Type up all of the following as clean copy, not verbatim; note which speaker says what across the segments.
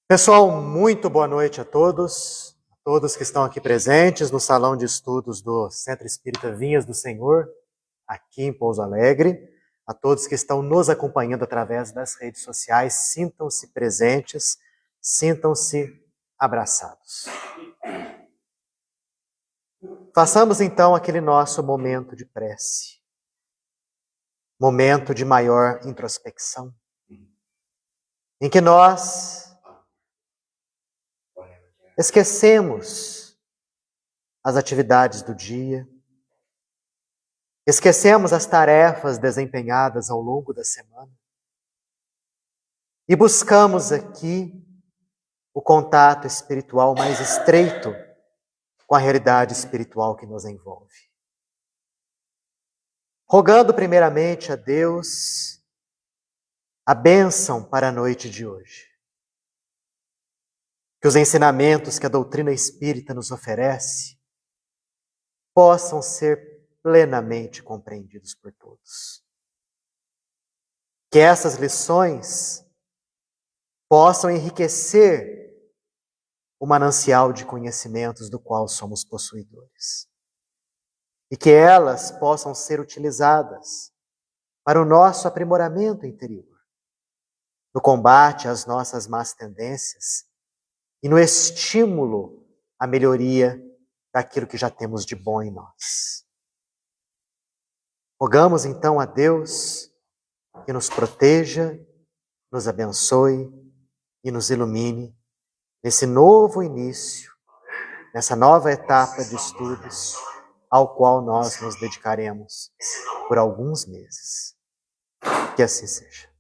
Speaker 1: Pessoal, muito boa noite a todos que estão aqui presentes no Salão de Estudos do Centro Espírita Vinhas do Senhor, aqui em Pouso Alegre, a todos que estão nos acompanhando através das redes sociais, sintam-se presentes, sintam-se abraçados. Façamos então aquele nosso momento de prece, momento de maior introspecção, em que nós esquecemos as atividades do dia, esquecemos as tarefas desempenhadas ao longo da semana e buscamos aqui o contato espiritual mais estreito com a realidade espiritual que nos envolve. Rogando primeiramente a Deus a bênção para a noite de hoje. Que os ensinamentos que a doutrina espírita nos oferece possam ser plenamente compreendidos por todos. Que essas lições possam enriquecer o manancial de conhecimentos do qual somos possuidores. E que elas possam ser utilizadas para o nosso aprimoramento interior, no combate às nossas más tendências e no estímulo à melhoria daquilo que já temos de bom em nós. Rogamos então a Deus que nos proteja, nos abençoe e nos ilumine nesse novo início, nessa nova etapa de estudos ao qual nós nos dedicaremos por alguns meses. Que assim seja.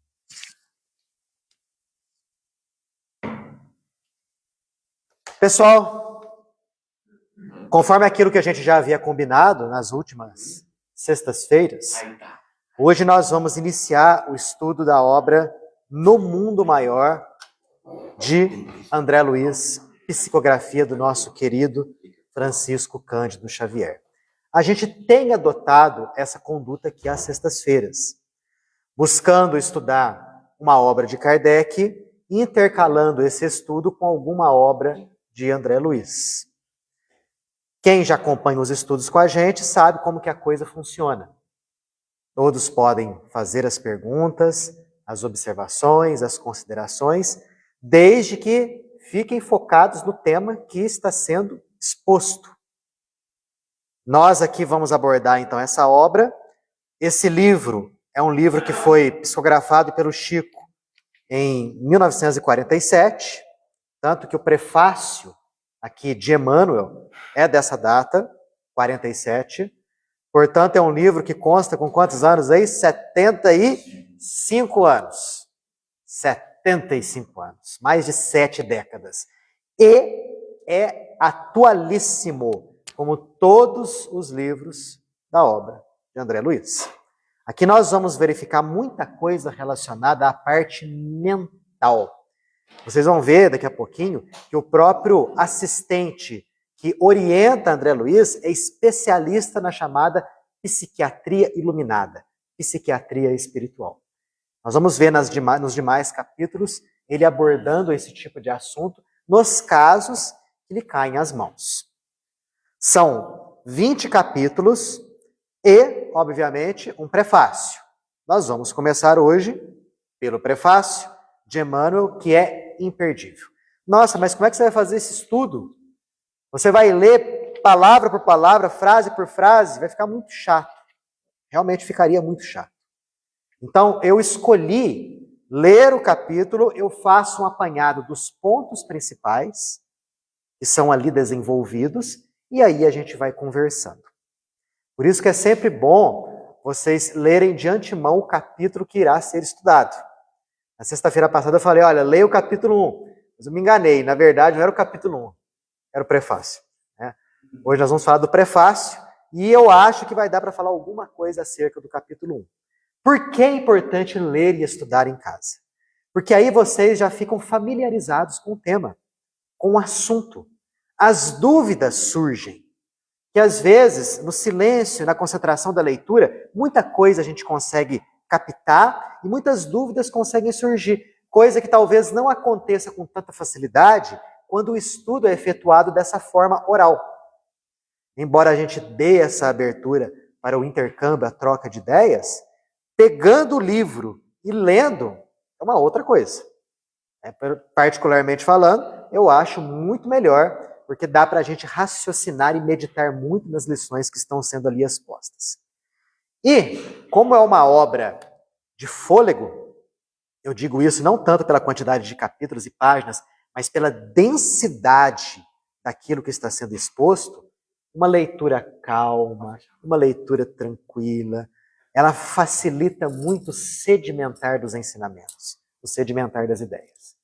Speaker 1: Pessoal, conforme aquilo que a gente já havia combinado nas últimas sextas-feiras, hoje nós vamos iniciar o estudo da obra No Mundo Maior, de André Luiz, psicografia do nosso querido Francisco Cândido Xavier. A gente tem adotado essa conduta aqui às sextas-feiras, buscando estudar uma obra de Kardec, intercalando esse estudo com alguma obra de André Luiz. Quem já acompanha os estudos com a gente sabe como que a coisa funciona. Todos podem fazer as perguntas, as observações, as considerações, desde que fiquem focados no tema que está sendo exposto. Nós aqui vamos abordar então essa obra. Esse livro é um livro que foi psicografado pelo Chico em 1947, tanto que o prefácio aqui de Emmanuel é dessa data, 47. Portanto, é um livro que consta com quantos anos aí? 75 anos. 75 anos. Mais de 7 décadas. E é atualíssimo, como todos os livros da obra de André Luiz. Aqui nós vamos verificar muita coisa relacionada à parte mental. Vocês vão ver daqui a pouquinho que o próprio assistente que orienta André Luiz é especialista na chamada psiquiatria iluminada, psiquiatria espiritual. Nós vamos ver nos demais capítulos ele abordando esse tipo de assunto nos casos que lhe caem às mãos. São 20 capítulos e, obviamente, um prefácio. Nós vamos começar hoje pelo prefácio de Emmanuel, que é imperdível. Nossa, mas como é que você vai fazer esse estudo? Você vai ler palavra por palavra, frase por frase, vai ficar muito chato. Realmente ficaria muito chato. Então, eu escolhi ler o capítulo, eu faço um apanhado dos pontos principais, que são ali desenvolvidos, e aí a gente vai conversando. Por isso que é sempre bom vocês lerem de antemão o capítulo que irá ser estudado. Na sexta-feira passada eu falei, olha, leia o capítulo 1. Mas eu me enganei, na verdade não era o capítulo 1, era o prefácio. Né? Hoje nós vamos falar do prefácio, e eu acho que vai dar para falar alguma coisa acerca do capítulo 1. Por que é importante ler e estudar em casa? Porque aí vocês já ficam familiarizados com o tema, com o assunto. As dúvidas surgem, que às vezes, no silêncio, na concentração da leitura, muita coisa a gente consegue captar e muitas dúvidas conseguem surgir. coisa que talvez não aconteça com tanta facilidade quando o estudo é efetuado dessa forma oral. Embora a gente dê essa abertura para o intercâmbio, a troca de ideias, pegando o livro e lendo é uma outra coisa. Particularmente falando, eu acho muito melhor, porque dá para a gente raciocinar e meditar muito nas lições que estão sendo ali expostas. E, como é uma obra de fôlego, eu digo isso não tanto pela quantidade de capítulos e páginas, mas pela densidade daquilo que está sendo exposto, uma leitura calma, uma leitura tranquila, ela facilita muito o sedimentar dos ensinamentos, o sedimentar das ideias.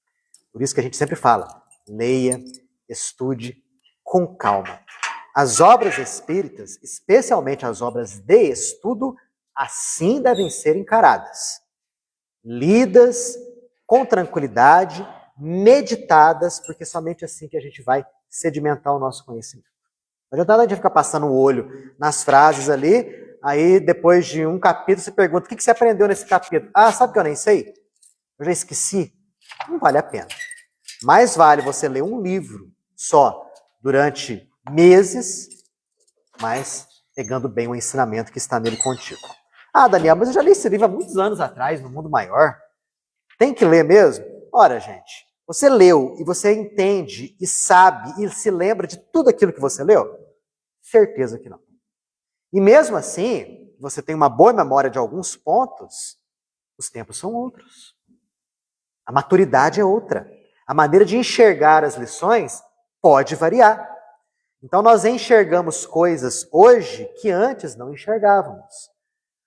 Speaker 1: Por isso que a gente sempre fala, leia, estude com calma. As obras espíritas, especialmente as obras de estudo, assim devem ser encaradas. Lidas com tranquilidade, meditadas, porque somente assim que a gente vai sedimentar o nosso conhecimento. Não adianta nada a gente ficar passando o olho nas frases ali, aí depois de um capítulo você pergunta, o que você aprendeu nesse capítulo? Ah, sabe que eu nem sei? Eu já esqueci. Não vale a pena. Mais vale você ler um livro só durante meses, mas pegando bem o ensinamento que está nele contido. Ah, Daniel, mas eu já li esse livro há muitos anos atrás, no Mundo Maior. Tem que ler mesmo? Ora, gente, você leu e você entende e sabe e se lembra de tudo aquilo que você leu? Certeza que não. E mesmo assim, você tem uma boa memória de alguns pontos, os tempos são outros. A maturidade é outra. A maneira de enxergar as lições pode variar. Então nós enxergamos coisas hoje que antes não enxergávamos.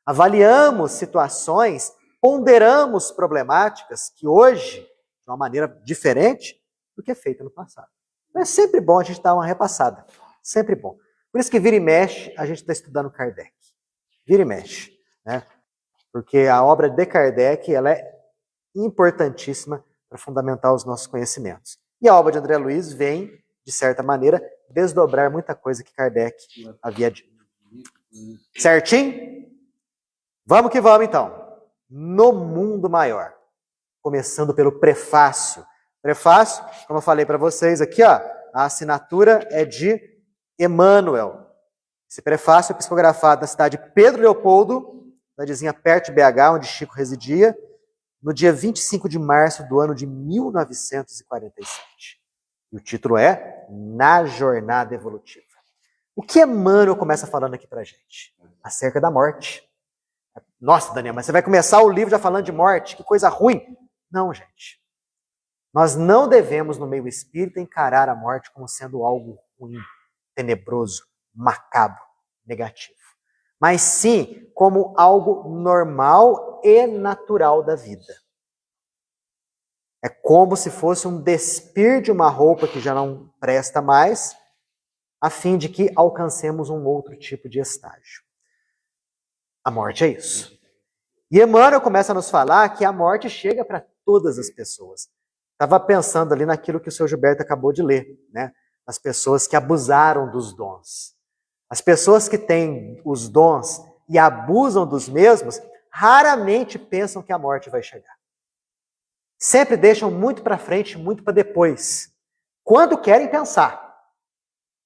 Speaker 1: Avaliamos situações, ponderamos problemáticas que hoje, de uma maneira diferente do que é feita no passado. Então é sempre bom a gente dar uma repassada. Sempre bom. Por isso que vira e mexe, a gente está estudando Kardec. Vira e mexe. Né? Porque a obra de Kardec ela é importantíssima para fundamentar os nossos conhecimentos. E a obra de André Luiz vem, de certa maneira, desdobrar muita coisa que Kardec havia dito. Certinho? Vamos que vamos, então. No Mundo Maior. Começando pelo prefácio. Prefácio, como eu falei para vocês aqui, ó, a assinatura é de Emmanuel. Esse prefácio é psicografado na cidade de Pedro Leopoldo, cidadezinha perto de BH, onde Chico residia, no dia 25 de março do ano de 1947. E o título é Na Jornada Evolutiva. O que Emmanuel começa falando aqui pra gente? Acerca da morte. Nossa, Daniel, mas você vai começar o livro já falando de morte? Que coisa ruim. Não, gente. Nós não devemos, no meio espírita, encarar a morte como sendo algo ruim, tenebroso, macabro, negativo. Mas sim como algo normal e natural da vida. É como se fosse um despir de uma roupa que já não presta mais, a fim de que alcancemos um outro tipo de estágio. A morte é isso. E Emmanuel começa a nos falar que a morte chega para todas as pessoas. Estava pensando ali naquilo que o seu Gilberto acabou de ler, né? As pessoas que abusaram dos dons. As pessoas que têm os dons e abusam dos mesmos, raramente pensam que a morte vai chegar. Sempre deixam muito para frente, muito para depois. Quando querem pensar,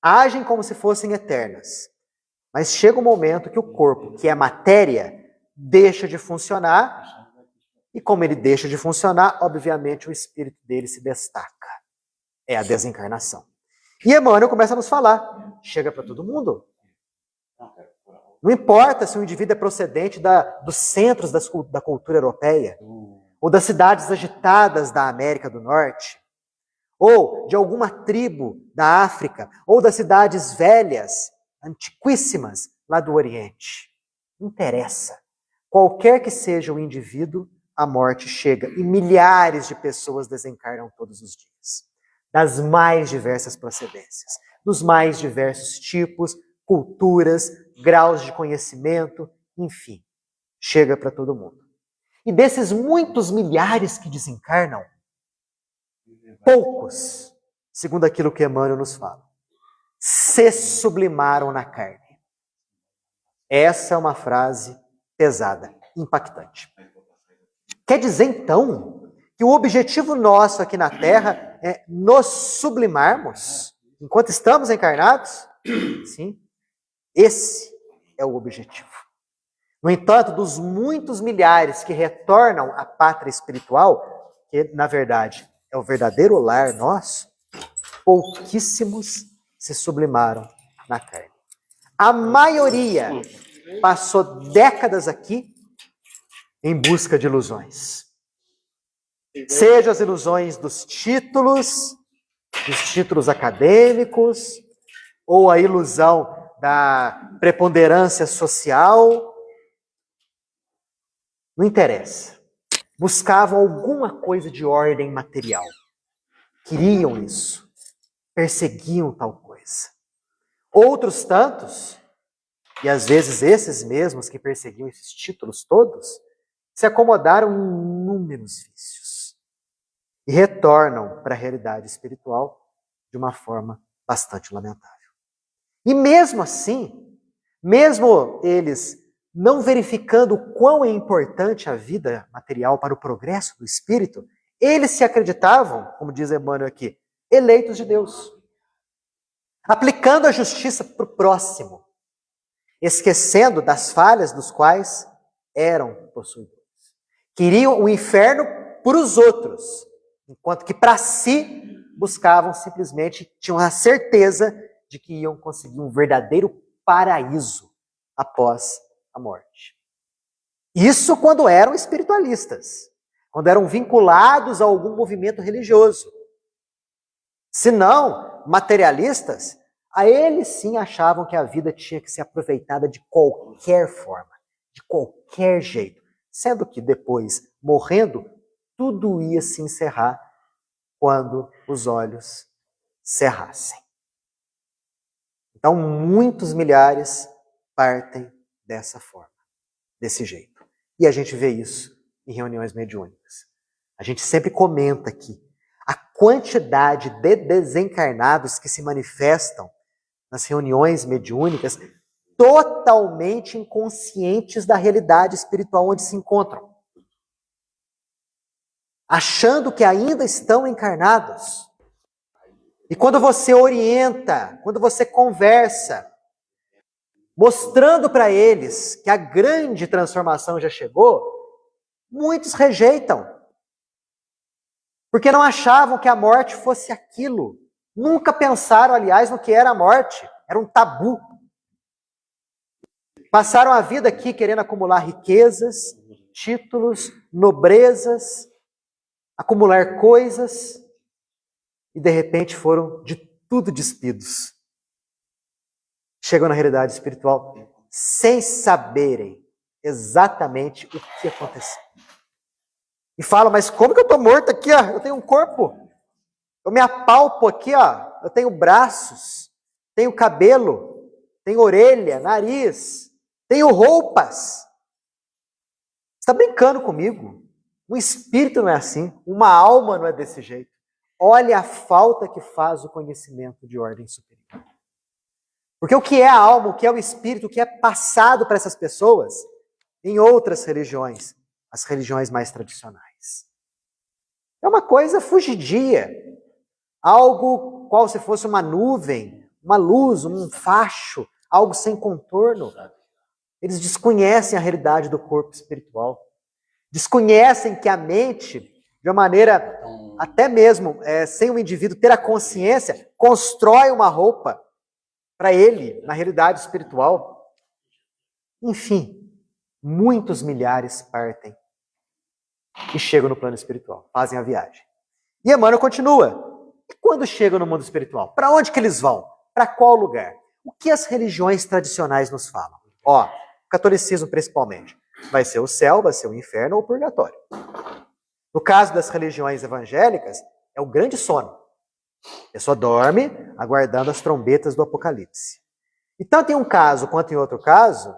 Speaker 1: agem como se fossem eternas. Mas chega um momento que o corpo, que é matéria, deixa de funcionar, e como ele deixa de funcionar, obviamente o espírito dele se destaca. É a desencarnação. E Emmanuel começa a nos falar, chega para todo mundo. Não importa se o indivíduo é procedente dos centros da cultura europeia, ou das cidades agitadas da América do Norte, ou de alguma tribo da África, ou das cidades velhas, antiquíssimas lá do Oriente. Não interessa. Qualquer que seja o indivíduo, a morte chega. E milhares de pessoas desencarnam todos os dias. Das mais diversas procedências, dos mais diversos tipos, culturas, graus de conhecimento, enfim, chega para todo mundo. E desses muitos milhares que desencarnam, poucos, segundo aquilo que Emmanuel nos fala, se sublimaram na carne. Essa é uma frase pesada, impactante. Quer dizer, então, que o objetivo nosso aqui na Terra é nos sublimarmos enquanto estamos encarnados? Sim, esse é o objetivo. No entanto, dos muitos milhares que retornam à pátria espiritual, que na verdade é o verdadeiro lar nosso, pouquíssimos se sublimaram na carne. A maioria passou décadas aqui em busca de ilusões. Seja as ilusões dos títulos acadêmicos, ou a ilusão da preponderância social. Não interessa. Buscavam alguma coisa de ordem material. Queriam isso. Perseguiam tal coisa. Outros tantos, e às vezes esses mesmos que perseguiam esses títulos todos, se acomodaram em inúmeros vícios e retornam para a realidade espiritual de uma forma bastante lamentável. E mesmo assim, mesmo eles não verificando o quão é importante a vida material para o progresso do espírito, eles se acreditavam, como diz Emmanuel aqui, eleitos de Deus, aplicando a justiça para o próximo, esquecendo das falhas dos quais eram possuidores. Queriam o inferno para os outros, enquanto que para si buscavam simplesmente, tinham a certeza de que iam conseguir um verdadeiro paraíso após a morte. Isso quando eram espiritualistas, quando eram vinculados a algum movimento religioso. Se não, materialistas, a eles sim achavam que a vida tinha que ser aproveitada de qualquer forma, de qualquer jeito, sendo que depois, morrendo, tudo ia se encerrar quando os olhos cerrassem. Então, muitos milhares partem dessa forma, desse jeito. E a gente vê isso em reuniões mediúnicas. A gente sempre comenta aqui a quantidade de desencarnados que se manifestam nas reuniões mediúnicas totalmente inconscientes da realidade espiritual onde se encontram. Achando que ainda estão encarnados. E quando você orienta, quando você conversa, mostrando para eles que a grande transformação já chegou, muitos rejeitam. Porque não achavam que a morte fosse aquilo. Nunca pensaram, aliás, no que era a morte. Era um tabu. Passaram a vida aqui querendo acumular riquezas, títulos, nobrezas, acumular coisas, e de repente foram de tudo despidos. Chegam na realidade espiritual sem saberem exatamente o que aconteceu. E falam, mas como que eu estou morto aqui? Ó? Eu tenho um corpo. Eu me apalpo aqui, ó. Eu tenho braços, tenho cabelo, tenho orelha, nariz, tenho roupas. Você está brincando comigo? Um espírito não é assim, uma alma não é desse jeito. Olha a falta que faz o conhecimento de ordem superior. Porque o que é a alma, o que é o espírito, o que é passado para essas pessoas em outras religiões, as religiões mais tradicionais. É uma coisa fugidia, algo qual se fosse uma nuvem, uma luz, um facho, algo sem contorno. Eles desconhecem a realidade do corpo espiritual. Desconhecem que a mente, de uma maneira até mesmo sem o indivíduo ter a consciência, constrói uma roupa para ele, na realidade espiritual. Enfim, muitos milhares partem e chegam no plano espiritual, fazem a viagem. E Emmanuel continua. E quando chegam no mundo espiritual, para onde que eles vão? Para qual lugar? O que as religiões tradicionais nos falam? Ó, o catolicismo principalmente. Vai ser o céu, vai ser o inferno ou o purgatório. No caso das religiões evangélicas, é o grande sono. A pessoa dorme aguardando as trombetas do Apocalipse. E tanto em um caso quanto em outro caso,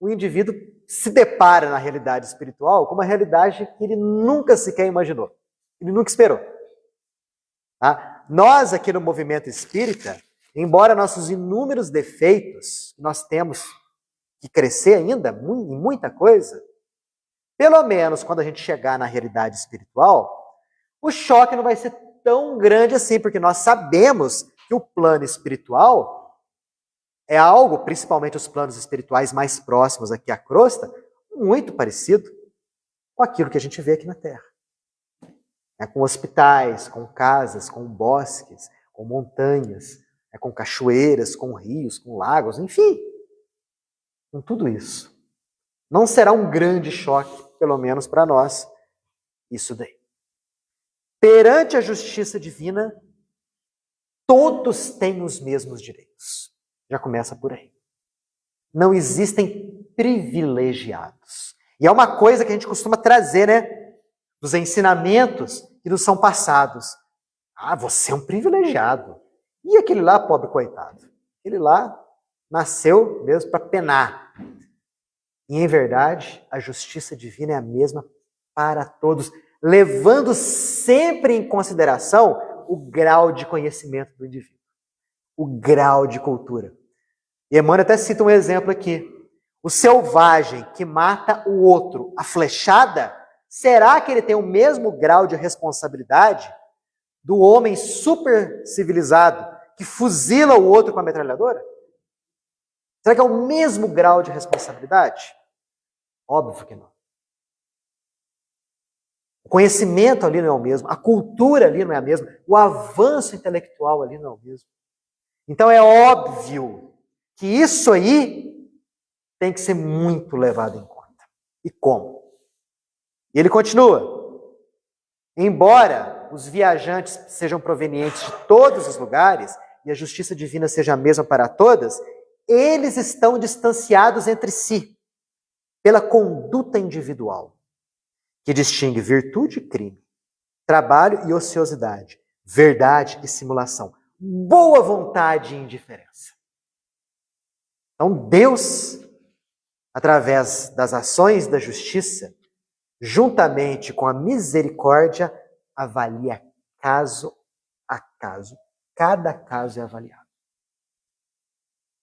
Speaker 1: o indivíduo se depara na realidade espiritual com uma realidade que ele nunca sequer imaginou. Ele nunca esperou. Tá? Nós aqui no movimento espírita, embora nossos inúmeros defeitos, nós temos que crescer ainda em muita coisa, pelo menos quando a gente chegar na realidade espiritual, o choque não vai ser tão grande assim, porque nós sabemos que o plano espiritual é algo, principalmente os planos espirituais mais próximos aqui à crosta, muito parecido com aquilo que a gente vê aqui na Terra. Com hospitais, com casas, com bosques, com montanhas, com cachoeiras, com rios, com lagos, enfim, com tudo isso. Não será um grande choque, pelo menos para nós, isso daí. Perante a justiça divina, todos têm os mesmos direitos. Já começa por aí. Não existem privilegiados. E é uma coisa que a gente costuma trazer, né? Dos ensinamentos que nos são passados. Ah, você é um privilegiado. E aquele lá, pobre coitado? Aquele lá nasceu mesmo para penar. E, em verdade, a justiça divina é a mesma para todos, levando sempre em consideração o grau de conhecimento do indivíduo, o grau de cultura. E Emmanuel até cita um exemplo aqui. O selvagem que mata o outro a flechada, será que ele tem o mesmo grau de responsabilidade do homem super civilizado que fuzila o outro com a metralhadora? Será que é o mesmo grau de responsabilidade? Óbvio que não. O conhecimento ali não é o mesmo, a cultura ali não é a mesma, o avanço intelectual ali não é o mesmo. Então é óbvio que isso aí tem que ser muito levado em conta. E como? E ele continua. Embora os viajantes sejam provenientes de todos os lugares e a justiça divina seja a mesma para todas, eles estão distanciados entre si pela conduta individual, que distingue virtude e crime, trabalho e ociosidade, verdade e simulação, boa vontade e indiferença. Então Deus, através das ações da justiça, juntamente com a misericórdia, avalia caso a caso. Cada caso é avaliado.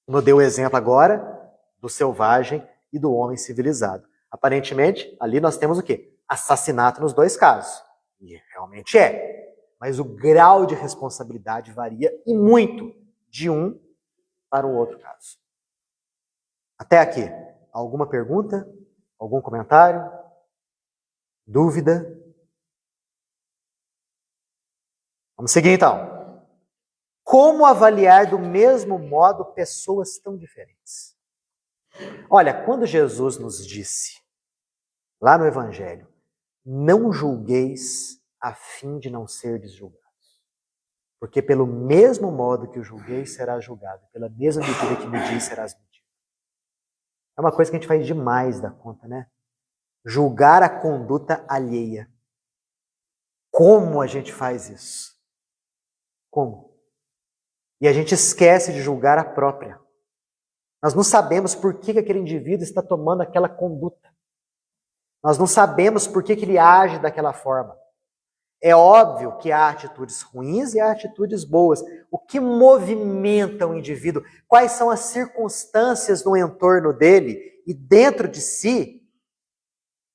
Speaker 1: Eu dei o exemplo agora do selvagem e do homem civilizado. Aparentemente, ali nós temos o quê? Assassinato nos dois casos. E realmente é. Mas o grau de responsabilidade varia e muito de um para o outro caso. Até aqui, alguma pergunta? Algum comentário? Dúvida? Vamos seguir então. Como avaliar do mesmo modo pessoas tão diferentes? Olha, quando Jesus nos disse, lá no Evangelho, não julgueis a fim de não serdes julgados. Porque pelo mesmo modo que o julgueis, será julgado. Pela mesma medida que medis, serás medido. É uma coisa que a gente faz demais da conta, né? Julgar a conduta alheia. Como a gente faz isso? Como? E a gente esquece de julgar a própria. Nós não sabemos por que aquele indivíduo está tomando aquela conduta. Nós não sabemos por que ele age daquela forma. É óbvio que há atitudes ruins e há atitudes boas. O que movimenta o indivíduo? Quais são as circunstâncias no entorno dele e dentro de si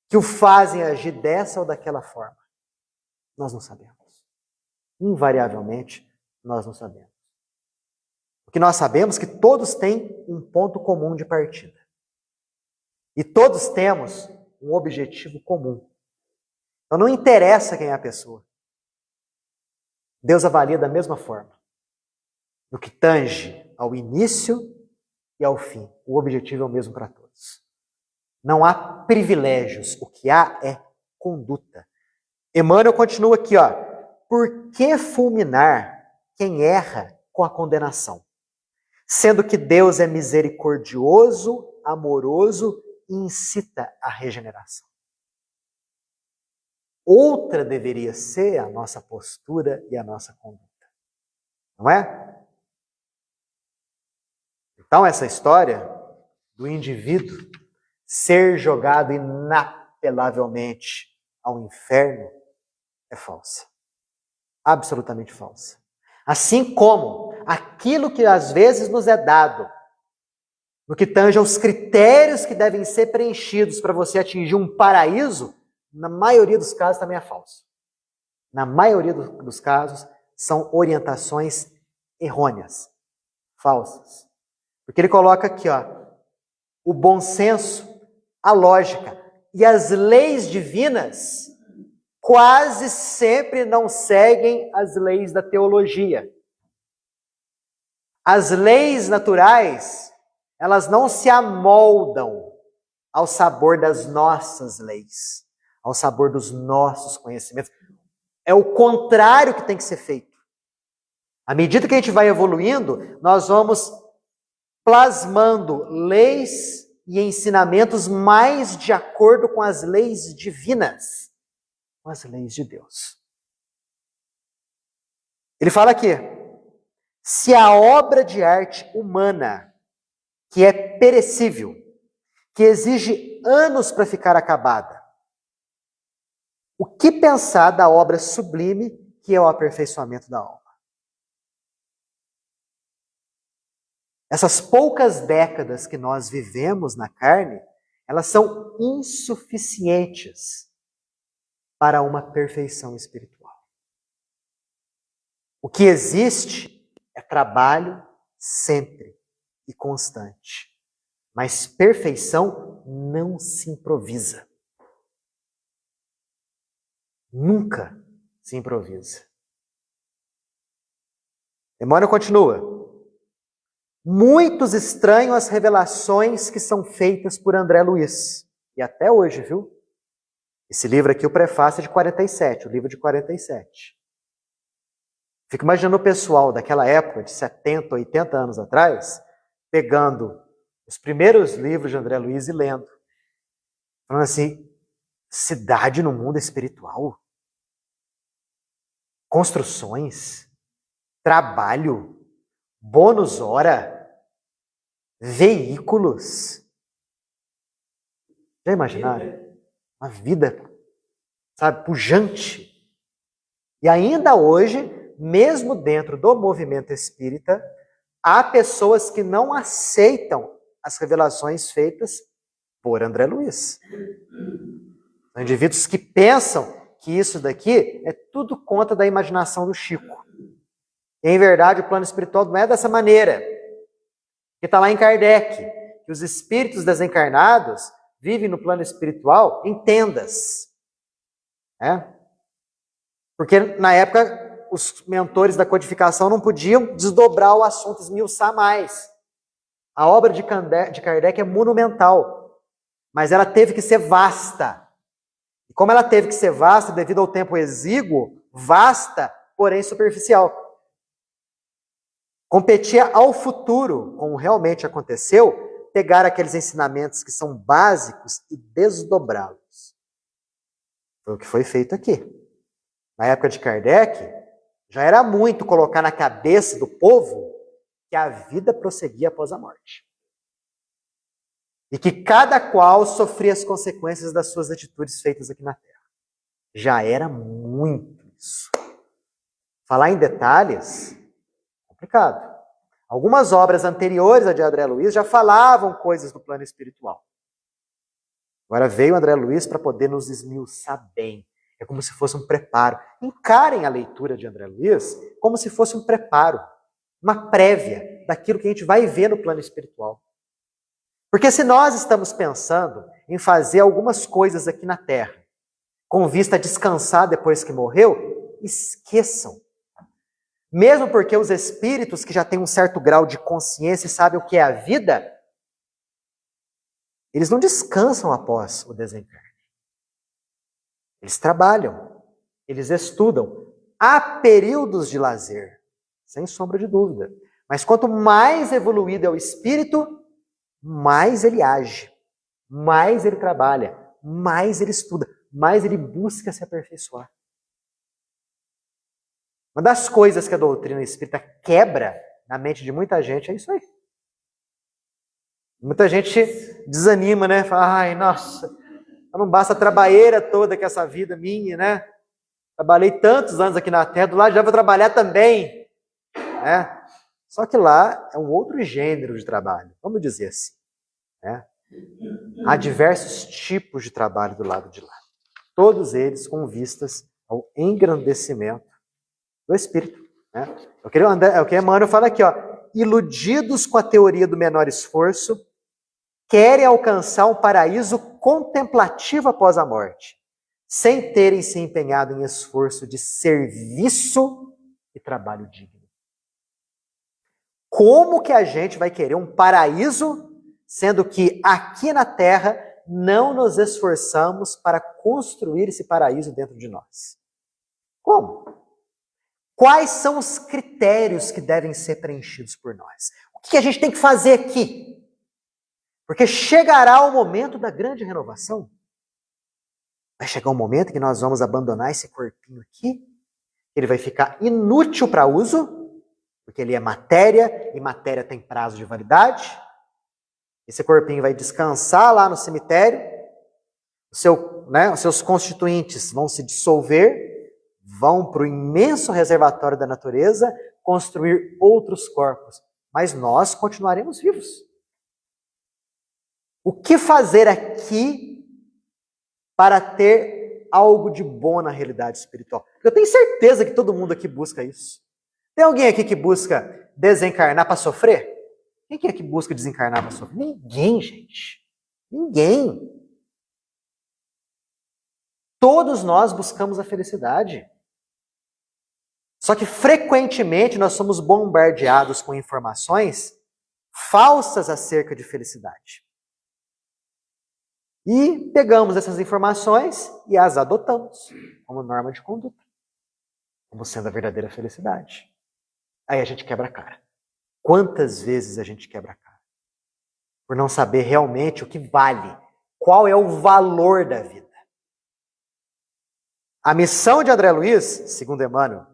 Speaker 1: que o fazem agir dessa ou daquela forma? Nós não sabemos. Invariavelmente, nós não sabemos. O que nós sabemos é que todos têm um ponto comum de partida. E todos temos um objetivo comum. Então não interessa quem é a pessoa. Deus avalia da mesma forma. No que tange ao início e ao fim. O objetivo é o mesmo para todos. Não há privilégios. O que há é conduta. Emmanuel continua aqui, ó. Por que fulminar quem erra com a condenação? Sendo que Deus é misericordioso, amoroso e incita a regeneração. Outra deveria ser a nossa postura e a nossa conduta. Não é? Então essa história do indivíduo ser jogado inapelavelmente ao inferno é falsa. Absolutamente falsa. Assim como aquilo que às vezes nos é dado, no que tange aos critérios que devem ser preenchidos para você atingir um paraíso, na maioria dos casos também é falso. na maioria dos casos, são orientações errôneas, falsas. Porque ele coloca aqui, ó, o bom senso, a lógica e as leis divinas quase sempre não seguem as leis da teologia. As leis naturais, elas não se amoldam ao sabor das nossas leis, ao sabor dos nossos conhecimentos. É o contrário que tem que ser feito. À medida que a gente vai evoluindo, nós vamos plasmando leis e ensinamentos mais de acordo com as leis divinas, com as leis de Deus. Ele fala aqui, se a obra de arte humana, que é perecível, que exige anos para ficar acabada, o que pensar da obra sublime, que é o aperfeiçoamento da alma? Essas poucas décadas que nós vivemos na carne, elas são insuficientes para uma perfeição espiritual. O que existe é trabalho sempre e constante. Mas perfeição não se improvisa. Nunca se improvisa. Emmanuel continua. Muitos estranham as revelações que são feitas por André Luiz. E até hoje, viu? Esse livro aqui, o prefácio é de 47, o livro de 47. Fico imaginando o pessoal daquela época, de 70, 80 anos atrás, pegando os primeiros livros de André Luiz e lendo. Falando assim, cidade no mundo espiritual? Construções? Trabalho? Bônus hora? Veículos? Já imaginaram? Uma vida, sabe, pujante. E ainda hoje, mesmo dentro do movimento espírita, há pessoas que não aceitam as revelações feitas por André Luiz. São indivíduos que pensam que isso daqui é tudo conta da imaginação do Chico. E, em verdade, o plano espiritual não é dessa maneira. Que está lá em Kardec, que os espíritos desencarnados vivem no plano espiritual em tendas. Porque, na época, os mentores da codificação não podiam desdobrar o assunto, esmiuçar mais. A obra de Kardec é monumental, mas ela teve que ser vasta. E como ela teve que ser vasta, devido ao tempo exíguo, vasta, porém superficial. Competia ao futuro, como realmente aconteceu, pegar aqueles ensinamentos que são básicos e desdobrá-los. Foi o que foi feito aqui. Na época de Kardec, já era muito colocar na cabeça do povo que a vida prosseguia após a morte. E que cada qual sofria as consequências das suas atitudes feitas aqui na Terra. Já era muito isso. Falar em detalhes, complicado. Algumas obras anteriores a de André Luiz já falavam coisas do plano espiritual. Agora veio André Luiz para poder nos esmiuçar bem. É como se fosse um preparo. Encarem a leitura de André Luiz como se fosse um preparo, uma prévia daquilo que a gente vai ver no plano espiritual. Porque se nós estamos pensando em fazer algumas coisas aqui na Terra, com vista a descansar depois que morreu, esqueçam. Mesmo porque os espíritos que já têm um certo grau de consciência e sabem o que é a vida, eles não descansam após o desencarne. Eles trabalham, eles estudam. Há períodos de lazer, sem sombra de dúvida. Mas quanto mais evoluído é o espírito, mais ele age, mais ele trabalha, mais ele estuda, mais ele busca se aperfeiçoar. Uma das coisas que a doutrina espírita quebra na mente de muita gente é isso aí. Muita gente desanima, né? Fala, ai, nossa, não basta a trabalheira toda que essa vida minha, né? Trabalhei tantos anos aqui na Terra, do lado já vou trabalhar também. Né? Só que lá é um outro gênero de trabalho, vamos dizer assim. Né? Há diversos tipos de trabalho do lado de lá. Todos eles com vistas ao engrandecimento do Espírito. Né? É o que Emmanuel fala aqui, ó. Iludidos com a teoria do menor esforço, querem alcançar um paraíso contemplativo após a morte, sem terem se empenhado em esforço de serviço e trabalho digno. Como que a gente vai querer um paraíso, sendo que aqui na Terra não nos esforçamos para construir esse paraíso dentro de nós? Como? Quais são os critérios que devem ser preenchidos por nós? O que a gente tem que fazer aqui? Porque chegará o momento da grande renovação. Vai chegar um momento que nós vamos abandonar esse corpinho aqui, ele vai ficar inútil para uso, porque ele é matéria, e matéria tem prazo de validade. Esse corpinho vai descansar lá no cemitério, os seus constituintes vão se dissolver, vão para o imenso reservatório da natureza construir outros corpos, mas nós continuaremos vivos. O que fazer aqui para ter algo de bom na realidade espiritual? Eu tenho certeza que todo mundo aqui busca isso. Tem alguém aqui que busca desencarnar para sofrer? Quem que é que busca desencarnar para sofrer? Ninguém, gente. Ninguém. Todos nós buscamos a felicidade. Só que frequentemente nós somos bombardeados com informações falsas acerca de felicidade. E pegamos essas informações e as adotamos como norma de conduta, como sendo a verdadeira felicidade. Aí a gente quebra a cara. Quantas vezes a gente quebra a cara? Por não saber realmente o que vale, qual é o valor da vida. A missão de André Luiz, segundo Emmanuel,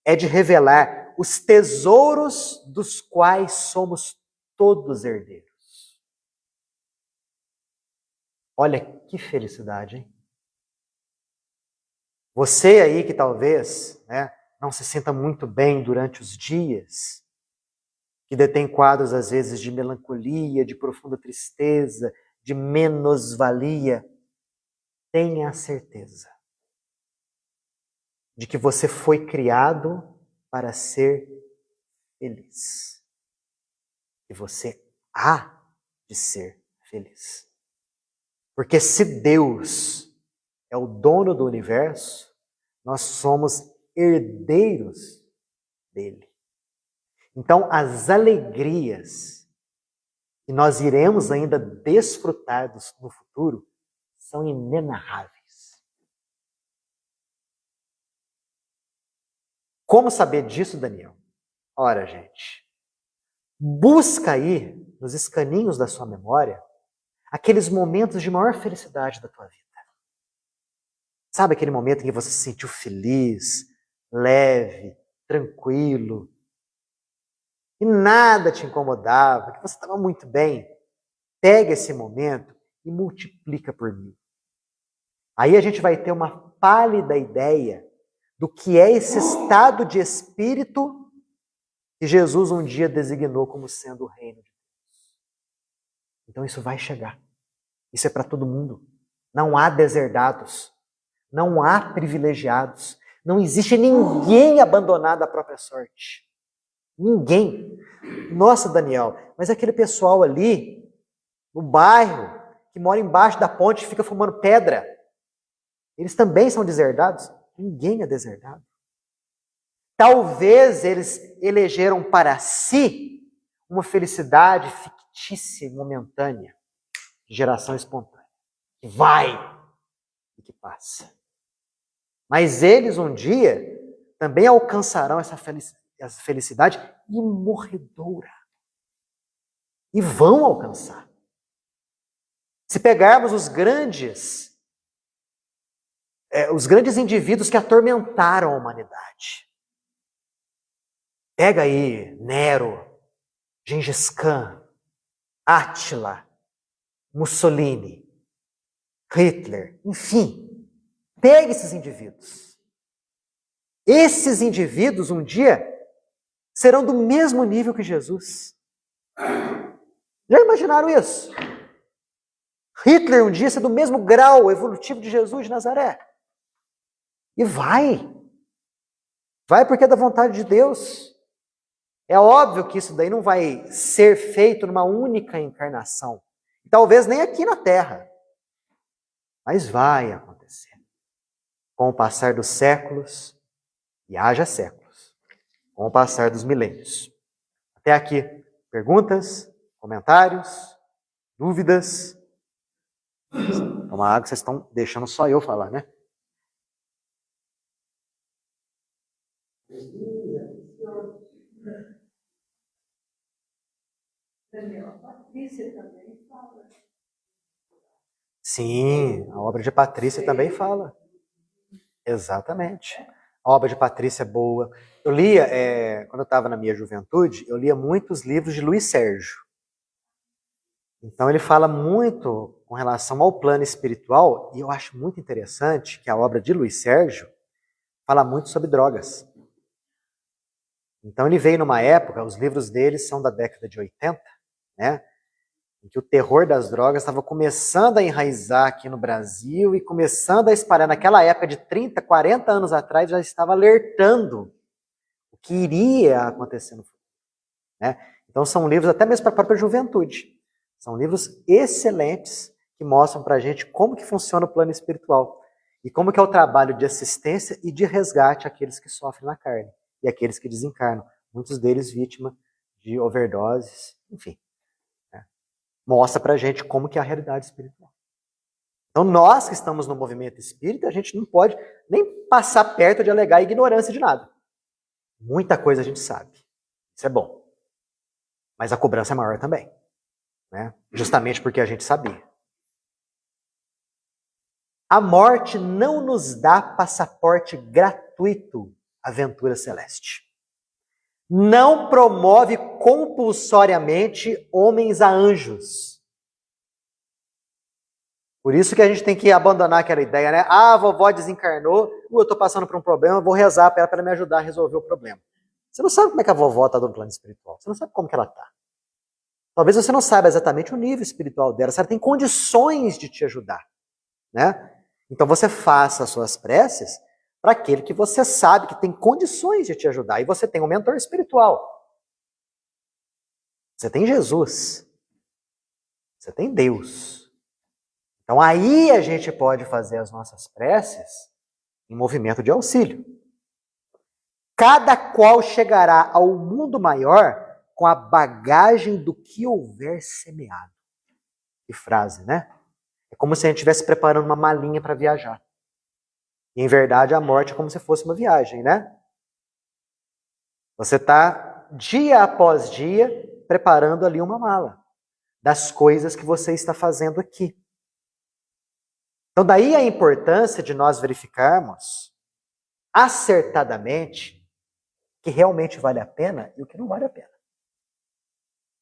Speaker 1: é de revelar os tesouros dos quais somos todos herdeiros. Olha que felicidade, hein? Você aí que talvez não se sinta muito bem durante os dias, que detém quadros às vezes de melancolia, de profunda tristeza, de menosvalia, tenha a certeza de que você foi criado para ser feliz. E você há de ser feliz. Porque se Deus é o dono do universo, nós somos herdeiros dele. Então, as alegrias que nós iremos ainda desfrutar no futuro são inenarráveis. Como saber disso, Daniel? Ora, gente, busca aí, nos escaninhos da sua memória, aqueles momentos de maior felicidade da tua vida. Sabe aquele momento em que você se sentiu feliz, leve, tranquilo, e nada te incomodava, que você estava muito bem? Pega esse momento e multiplica por 1000. Aí a gente vai ter uma pálida ideia do que é esse estado de espírito que Jesus um dia designou como sendo o reino de Deus. Então isso vai chegar. Isso é para todo mundo. Não há deserdados. Não há privilegiados. Não existe ninguém abandonado à própria sorte. Ninguém. Nossa, Daniel, mas aquele pessoal ali, no bairro, que mora embaixo da ponte e fica fumando pedra, eles também são deserdados? Ninguém é deserdado. Talvez eles elegeram para si uma felicidade fictícia e momentânea, de geração espontânea, que vai e que passa. Mas eles um dia também alcançarão essa felicidade imorredoura. E vão alcançar. Se pegarmos os grandes indivíduos que atormentaram a humanidade. Pega aí Nero, Gengis Khan, Átila, Mussolini, Hitler, enfim. Pega esses indivíduos. Esses indivíduos um dia serão do mesmo nível que Jesus. Já imaginaram isso? Hitler um dia ser do mesmo grau evolutivo de Jesus de Nazaré. E vai. Vai porque é da vontade de Deus. É óbvio que isso daí não vai ser feito numa única encarnação. Talvez nem aqui na Terra. Mas vai acontecer. Com o passar dos séculos, e haja séculos, com o passar dos milênios. Até aqui, perguntas, comentários, dúvidas? Toma água, vocês estão deixando só eu falar, né? Sim, a obra de Patrícia também fala. Exatamente. A obra de Patrícia é boa. Eu lia, quando eu estava na minha juventude, eu lia muitos livros de Luiz Sérgio. Então ele fala muito com relação ao plano espiritual, e eu acho muito interessante que a obra de Luiz Sérgio fala muito sobre drogas. Então ele veio numa época, os livros dele são da década de 80, né? Em que o terror das drogas estava começando a enraizar aqui no Brasil e começando a espalhar. Naquela época de 30, 40 anos atrás, já estava alertando o que iria acontecer no futuro, né? Então são livros até mesmo para a própria juventude. São livros excelentes que mostram para a gente como que funciona o plano espiritual e como que é o trabalho de assistência e de resgate àqueles que sofrem na carne e àqueles que desencarnam, muitos deles vítimas de overdoses, enfim. Mostra pra gente como que é a realidade espiritual. Então nós que estamos no movimento espírita, a gente não pode nem passar perto de alegar ignorância de nada. Muita coisa a gente sabe. Isso é bom. Mas a cobrança é maior também, né? Justamente porque a gente sabia. A morte não nos dá passaporte gratuito à aventura celeste. Não promove compulsoriamente homens a anjos. Por isso que a gente tem que abandonar aquela ideia, né? Ah, a vovó desencarnou, eu estou passando por um problema, vou rezar para ela me ajudar a resolver o problema. Você não sabe como é que a vovó está no plano espiritual. Você não sabe como que ela está. Talvez você não saiba exatamente o nível espiritual dela. Se ela tem condições de te ajudar, né? Então você faça as suas preces para aquele que você sabe que tem condições de te ajudar. E você tem um mentor espiritual. Você tem Jesus. Você tem Deus. Então aí a gente pode fazer as nossas preces em movimento de auxílio. Cada qual chegará ao mundo maior com a bagagem do que houver semeado. Que frase, né? É como se a gente estivesse preparando uma malinha para viajar. E, em verdade, a morte é como se fosse uma viagem, né? Você está, dia após dia, preparando ali uma mala das coisas que você está fazendo aqui. Então, daí a importância de nós verificarmos acertadamente o que realmente vale a pena e o que não vale a pena.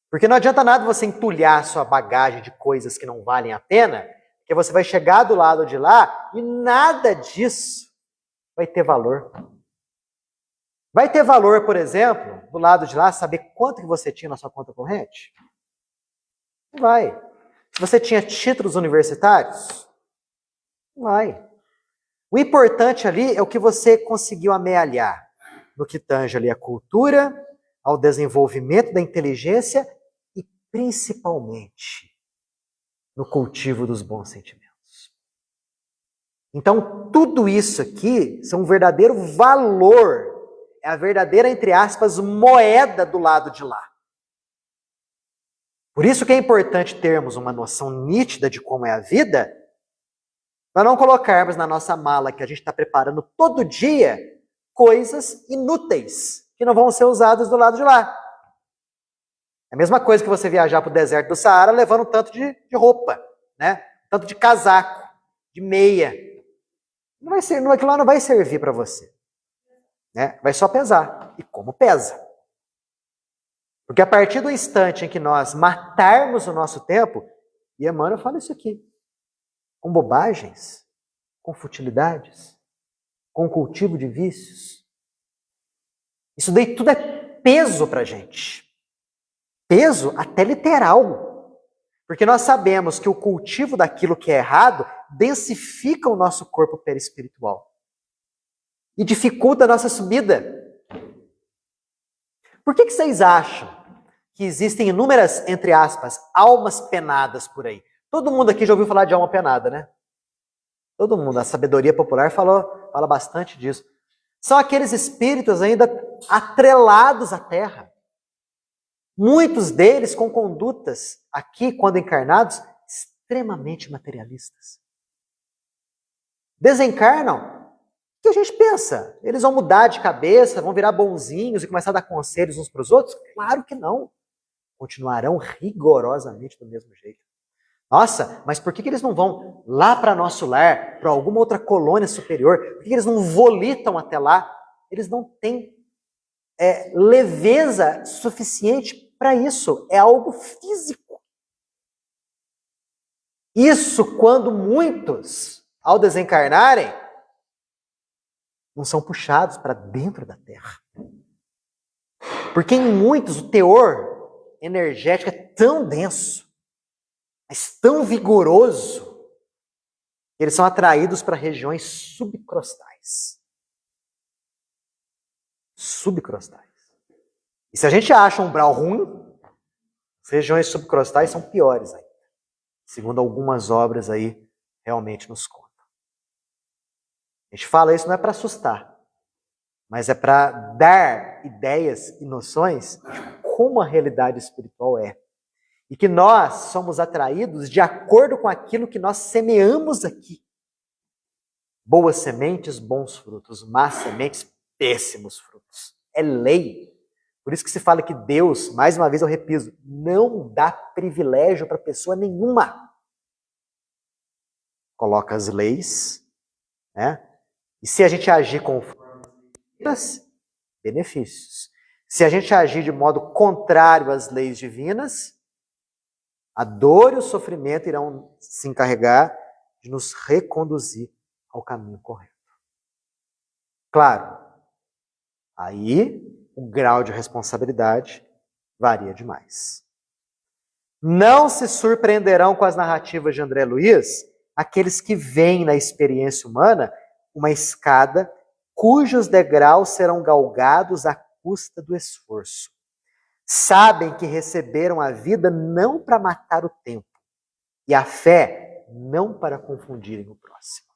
Speaker 1: Porque não adianta nada você entulhar a sua bagagem de coisas que não valem a pena, porque você vai chegar do lado de lá e nada disso vai ter valor. Vai ter valor, por exemplo, do lado de lá, saber quanto que você tinha na sua conta corrente? Não vai. Se você tinha títulos universitários? Não vai. O importante ali é o que você conseguiu amealhar no que tange ali a cultura, ao desenvolvimento da inteligência e principalmente no cultivo dos bons sentimentos. Então, tudo isso aqui são um verdadeiro valor, é a verdadeira, entre aspas, moeda do lado de lá. Por isso que é importante termos uma noção nítida de como é a vida, para não colocarmos na nossa mala que a gente está preparando todo dia coisas inúteis, que não vão ser usadas do lado de lá. É a mesma coisa que você viajar para o deserto do Saara levando um tanto de roupa, né? Um tanto de casaco, de meia. Não vai ser, aquilo lá não vai servir para você, né? Vai só pesar. E como pesa? Porque a partir do instante em que nós matarmos o nosso tempo, e Emmanuel fala isso aqui, com bobagens, com futilidades, com cultivo de vícios, isso daí tudo é peso para a gente. Peso até literal. Porque nós sabemos que o cultivo daquilo que é errado densifica o nosso corpo perispiritual. e dificulta a nossa subida. Por que vocês acham que existem inúmeras, entre aspas, almas penadas por aí? Todo mundo aqui já ouviu falar de alma penada, né? Todo mundo, a sabedoria popular fala bastante disso. São aqueles espíritos ainda atrelados à terra. Muitos deles com condutas, aqui, quando encarnados, extremamente materialistas. Desencarnam. O que a gente pensa? Eles vão mudar de cabeça, vão virar bonzinhos e começar a dar conselhos uns para os outros? Claro que não. Continuarão rigorosamente do mesmo jeito. Nossa, mas por que eles não vão lá para nosso lar, para alguma outra colônia superior? Por que eles não volitam até lá? Eles não têm leveza suficiente para isso. É algo físico. Isso quando muitos, ao desencarnarem, não são puxados para dentro da Terra. Porque em muitos o teor energético é tão denso, mas tão vigoroso, que eles são atraídos para regiões subcrostais. Subcrostais. E se a gente acha um umbral ruim, as regiões subcrostais são piores ainda. Segundo algumas obras aí, realmente nos contam. A gente fala isso não é para assustar, mas é para dar ideias e noções de como a realidade espiritual é. E que nós somos atraídos de acordo com aquilo que nós semeamos aqui. Boas sementes, bons frutos. Más sementes, péssimos frutos. É lei. Por isso que se fala que Deus, mais uma vez eu repito, não dá privilégio para pessoa nenhuma. Coloca as leis, né? E se a gente agir conforme as benefícios. Se a gente agir de modo contrário às leis divinas, a dor e o sofrimento irão se encarregar de nos reconduzir ao caminho correto. Claro, aí o grau de responsabilidade varia demais. Não se surpreenderão com as narrativas de André Luiz aqueles que veem na experiência humana uma escada cujos degraus serão galgados à custa do esforço. Sabem que receberam a vida não para matar o tempo e a fé não para confundirem o próximo.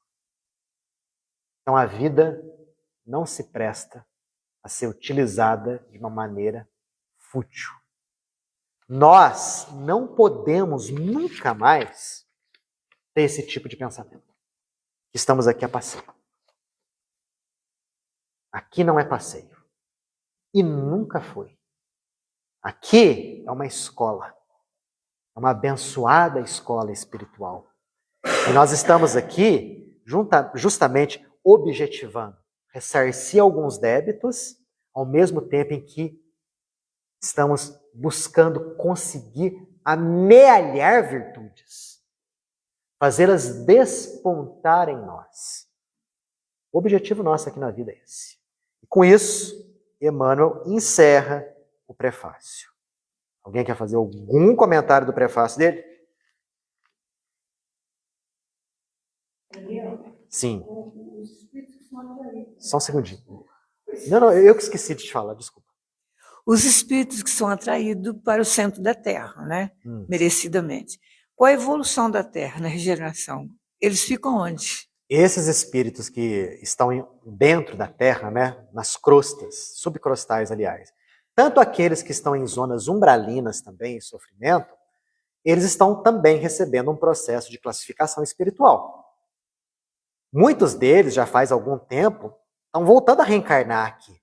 Speaker 1: Então a vida não se presta a ser utilizada de uma maneira fútil. Nós não podemos nunca mais ter esse tipo de pensamento. Estamos aqui a passeio. Aqui não é passeio. E nunca foi. Aqui é uma escola. É uma abençoada escola espiritual. E nós estamos aqui justamente objetivando ressarcir alguns débitos, ao mesmo tempo em que estamos buscando conseguir amealhar virtudes, fazê-las despontar em nós. O objetivo nosso aqui na vida é esse. E com isso, Emmanuel encerra o prefácio. Alguém quer fazer algum comentário do prefácio dele? Sim. Só um segundinho. Não, eu que esqueci de te falar, desculpa.
Speaker 2: Os espíritos que são atraídos para o centro da Terra, né? Merecidamente. Qual a evolução da Terra na regeneração? Eles ficam onde?
Speaker 1: Esses espíritos que estão dentro da Terra, né, nas crostas, subcrostais, aliás, tanto aqueles que estão em zonas umbralinas também, em sofrimento, eles estão também recebendo um processo de classificação espiritual. Muitos deles, já faz algum tempo, estão voltando a reencarnar aqui,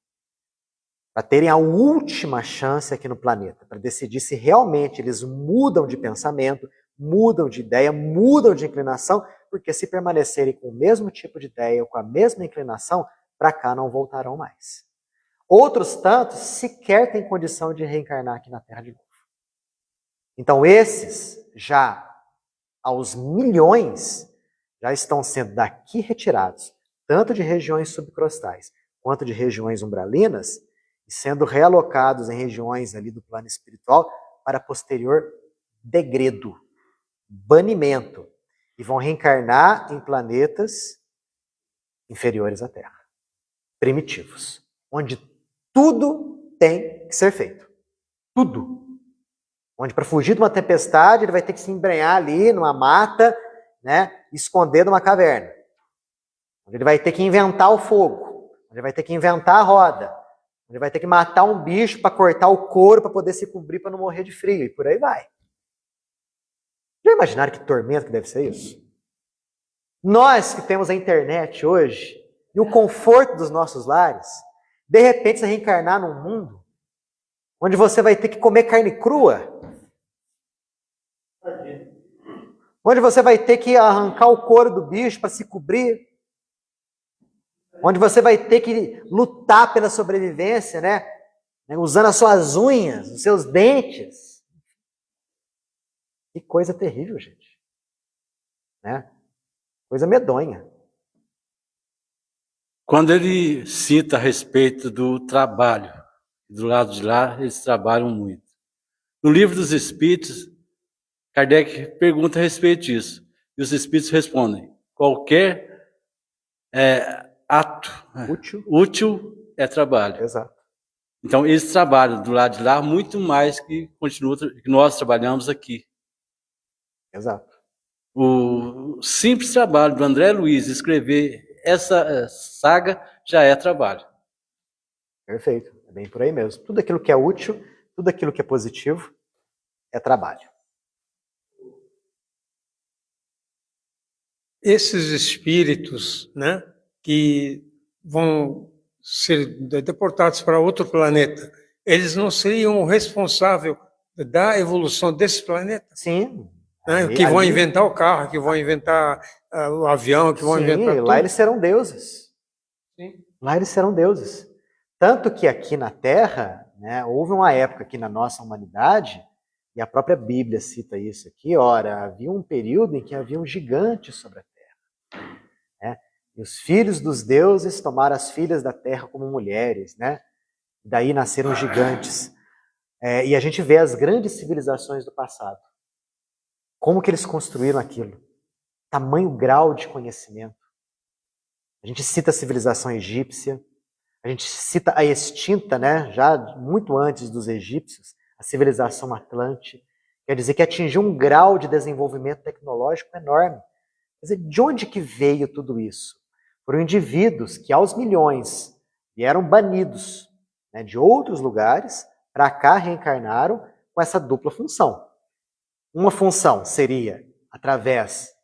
Speaker 1: para terem a última chance aqui no planeta, para decidir se realmente eles mudam de pensamento, mudam de ideia, mudam de inclinação, porque se permanecerem com o mesmo tipo de ideia ou com a mesma inclinação, para cá não voltarão mais. Outros tantos sequer têm condição de reencarnar aqui na Terra de novo. Então esses, já aos milhões, já estão sendo daqui retirados, tanto de regiões subcrostais quanto de regiões umbralinas, e sendo realocados em regiões ali do plano espiritual para posterior degredo, banimento, e vão reencarnar em planetas inferiores à Terra. primitivos, onde tudo tem que ser feito. Tudo. Onde para fugir de uma tempestade, ele vai ter que se embrenhar ali numa mata, né, esconder numa caverna. Onde ele vai ter que inventar o fogo, onde ele vai ter que inventar a roda, onde ele vai ter que matar um bicho para cortar o couro para poder se cobrir para não morrer de frio, e por aí vai. Já imaginaram que tormento que deve ser isso? Nós que temos a internet hoje e o conforto dos nossos lares, de repente você reencarnar num mundo onde você vai ter que comer carne crua, onde você vai ter que arrancar o couro do bicho para se cobrir, onde você vai ter que lutar pela sobrevivência, né? Usando as suas unhas, os seus dentes. Que coisa terrível, gente. Né? Coisa medonha.
Speaker 3: Quando ele cita a respeito do trabalho, do lado de lá, eles trabalham muito. No Livro dos Espíritos, Kardec pergunta a respeito disso. E os Espíritos respondem: qualquer ato útil é trabalho.
Speaker 1: Exato.
Speaker 3: Então, eles trabalham do lado de lá muito mais que nós trabalhamos aqui.
Speaker 1: Exato.
Speaker 3: O simples trabalho do André Luiz escrever essa saga já é trabalho.
Speaker 1: Perfeito. É bem por aí mesmo. Tudo aquilo que é útil, tudo aquilo que é positivo, é trabalho.
Speaker 4: Esses espíritos, né, que vão ser deportados para outro planeta, eles não seriam o responsável da evolução desse planeta?
Speaker 1: Sim.
Speaker 4: Né? Que vão inventar o carro, que vão inventar o avião, que vão inventar tudo.
Speaker 1: Lá eles serão deuses.
Speaker 4: Sim.
Speaker 1: Lá eles serão deuses. Tanto que aqui na Terra, né, houve uma época aqui na nossa humanidade, e a própria Bíblia cita isso aqui, ora, havia um período em que havia um gigante sobre a Terra. Né? E os filhos dos deuses tomaram as filhas da Terra como mulheres, né? Daí nasceram gigantes. E a gente vê as grandes civilizações do passado. Como que eles construíram aquilo? Tamanho grau de conhecimento. A gente cita a civilização egípcia, a gente cita a extinta, né, já muito antes dos egípcios, a civilização atlante. Quer dizer que atingiu um grau de desenvolvimento tecnológico enorme. Quer dizer, de onde que veio tudo isso? Foram indivíduos que aos milhões vieram banidos, né, de outros lugares, para cá reencarnaram com essa dupla função. Uma função seria através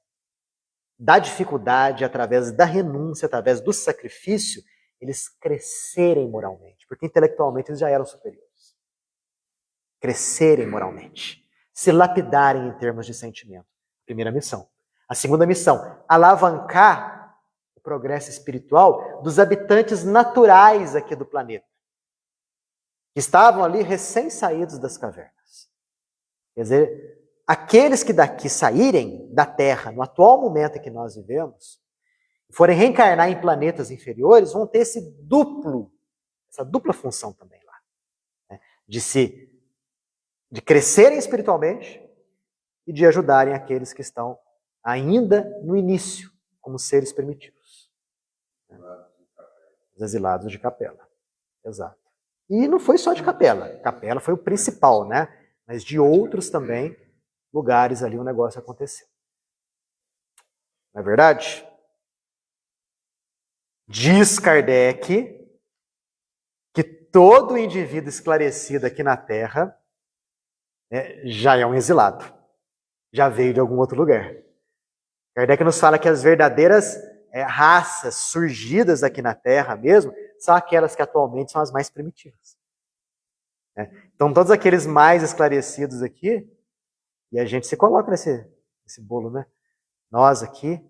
Speaker 1: da dificuldade, através da renúncia, através do sacrifício, eles crescerem moralmente, porque intelectualmente eles já eram superiores. Crescerem moralmente, se lapidarem em termos de sentimento. Primeira missão. A segunda missão, alavancar o progresso espiritual dos habitantes naturais aqui do planeta, que estavam ali recém-saídos das cavernas. Quer dizer, aqueles que daqui saírem da Terra, no atual momento em que nós vivemos, forem reencarnar em planetas inferiores, vão ter essa dupla função também lá. Né? De crescerem espiritualmente e de ajudarem aqueles que estão ainda no início, como seres primitivos. Né? Os exilados de Capela. Exato. E não foi só de Capela. Capela foi o principal, né? Mas de outros também lugares ali o negócio aconteceu. Não é verdade? Diz Kardec que todo indivíduo esclarecido aqui na Terra já é um exilado. Já veio de algum outro lugar. Kardec nos fala que as verdadeiras raças surgidas aqui na Terra mesmo são aquelas que atualmente são as mais primitivas. Então todos aqueles mais esclarecidos aqui, e a gente se coloca nesse bolo, né? Nós aqui,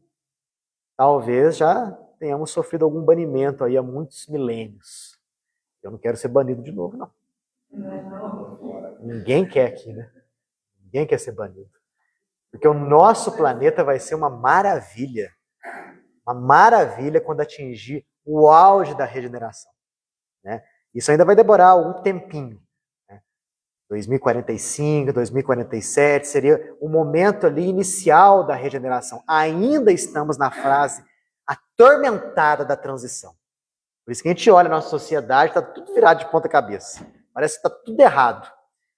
Speaker 1: talvez já tenhamos sofrido algum banimento aí há muitos milênios. Eu não quero ser banido de novo, não. Ninguém quer aqui, né? Ninguém quer ser banido. Porque o nosso planeta vai ser uma maravilha. Uma maravilha quando atingir o auge da regeneração. Né? Isso ainda vai demorar um tempinho. 2045, 2047, seria o momento ali inicial da regeneração. Ainda estamos na fase atormentada da transição. Por isso que a gente olha a nossa sociedade, está tudo virado de ponta cabeça. Parece que está tudo errado.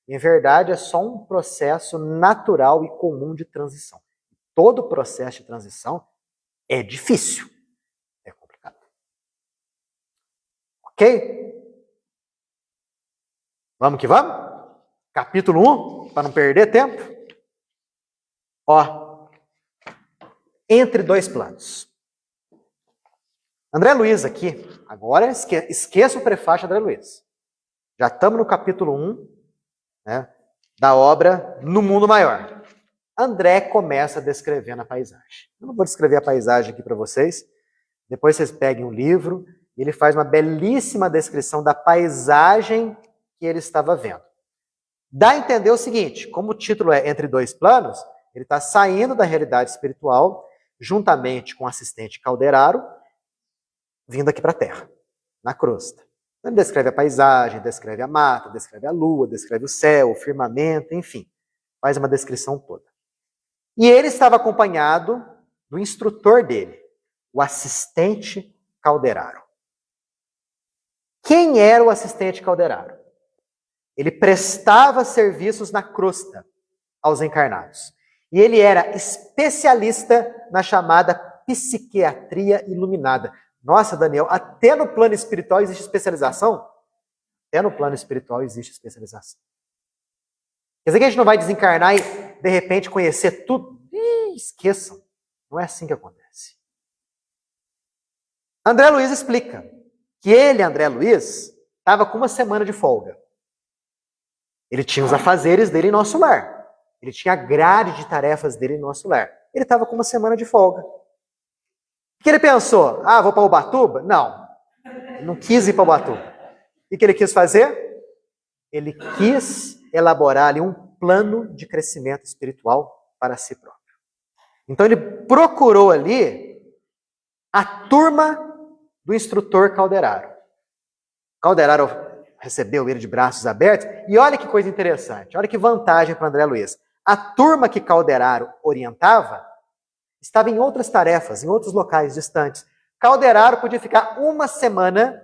Speaker 1: Em verdade, é só um processo natural e comum de transição. Todo processo de transição é difícil. É complicado. Ok? Vamos que vamos? Capítulo 1, para não perder tempo. Ó, entre dois planos. André Luiz aqui, agora esqueça o prefácio de André Luiz. Já estamos no capítulo 1, né, da obra No Mundo Maior. André começa descrevendo a paisagem. Eu não vou descrever a paisagem aqui para vocês. Depois vocês peguem o livro e ele faz uma belíssima descrição da paisagem que ele estava vendo. Dá a entender o seguinte, como o título é Entre Dois Planos, ele está saindo da realidade espiritual, juntamente com o assistente Calderaro, vindo aqui para a Terra, na crosta. Ele descreve a paisagem, descreve a mata, descreve a lua, descreve o céu, o firmamento, enfim, faz uma descrição toda. E ele estava acompanhado do instrutor dele, o assistente Calderaro. Quem era o assistente Calderaro? Ele prestava serviços na crosta aos encarnados. E ele era especialista na chamada psiquiatria iluminada. Nossa, Daniel, até no plano espiritual existe especialização? Até no plano espiritual existe especialização. Quer dizer que a gente não vai desencarnar e, de repente, conhecer tudo? Esqueçam. Não é assim que acontece. André Luiz explica que ele, André Luiz, estava com uma semana de folga. Ele tinha os afazeres dele em nosso lar. Ele tinha a grade de tarefas dele em nosso lar. Ele estava com uma semana de folga. O que ele pensou? Ah, vou para Ubatuba? Não. Ele não quis ir para Ubatuba. O que ele quis fazer? Ele quis elaborar ali um plano de crescimento espiritual para si próprio. Então ele procurou ali a turma do instrutor Calderaro. Calderaro recebeu ele de braços abertos. E olha que coisa interessante, olha que vantagem para André Luiz. A turma que Calderaro orientava estava em outras tarefas, em outros locais distantes. Calderaro podia ficar uma semana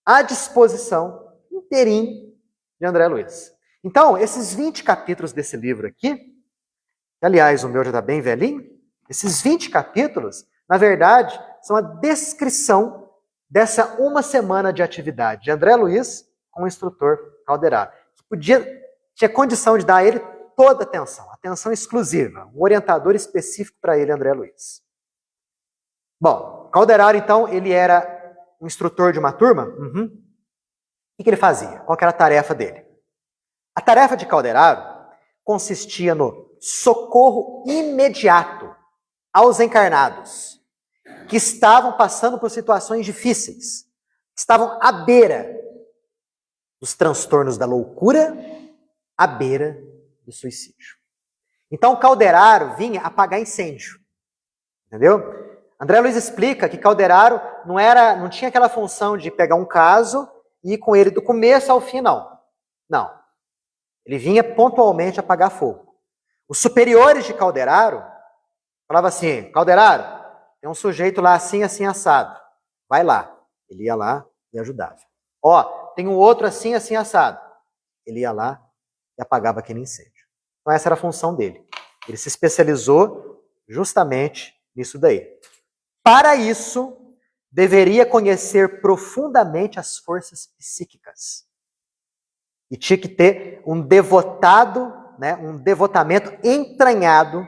Speaker 1: à disposição, inteirinho, de André Luiz. Então, esses 20 capítulos desse livro aqui, que, aliás, o meu já está bem velhinho, esses 20 capítulos, na verdade, são a descrição dessa uma semana de atividade de André Luiz com o instrutor Calderaro, que tinha condição de dar a ele toda a atenção exclusiva, um orientador específico para ele, André Luiz. Bom, Calderaro, então, ele era um instrutor de uma turma? Uhum. O que ele fazia? Qual era a tarefa dele? A tarefa de Calderaro consistia no socorro imediato aos encarnados que estavam passando por situações difíceis, que estavam à beira dos transtornos da loucura, à beira do suicídio. Então, Calderaro vinha apagar incêndio. Entendeu? André Luiz explica que Calderaro não tinha aquela função de pegar um caso e ir com ele do começo ao fim, não. Não. Ele vinha pontualmente apagar fogo. Os superiores de Calderaro falavam assim, Calderaro, tem um sujeito lá assim, assim, assado. Vai lá. Ele ia lá e ajudava. Ó, tem um outro assim, assim, assado. Ele ia lá e apagava aquele incêndio. Então essa era a função dele. Ele se especializou justamente nisso daí. Para isso, deveria conhecer profundamente as forças psíquicas. E tinha que ter um devotamento entranhado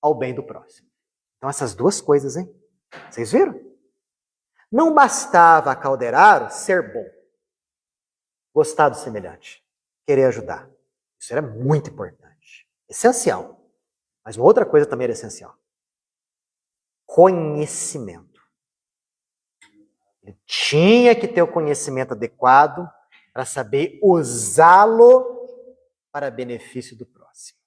Speaker 1: ao bem do próximo. Então essas duas coisas, hein? Vocês viram? Não bastava a Calderaro ser bom, gostar do semelhante, querer ajudar. Isso era muito importante, essencial. Mas uma outra coisa também era essencial. Conhecimento. Ele tinha que ter o conhecimento adequado para saber usá-lo para benefício do próximo.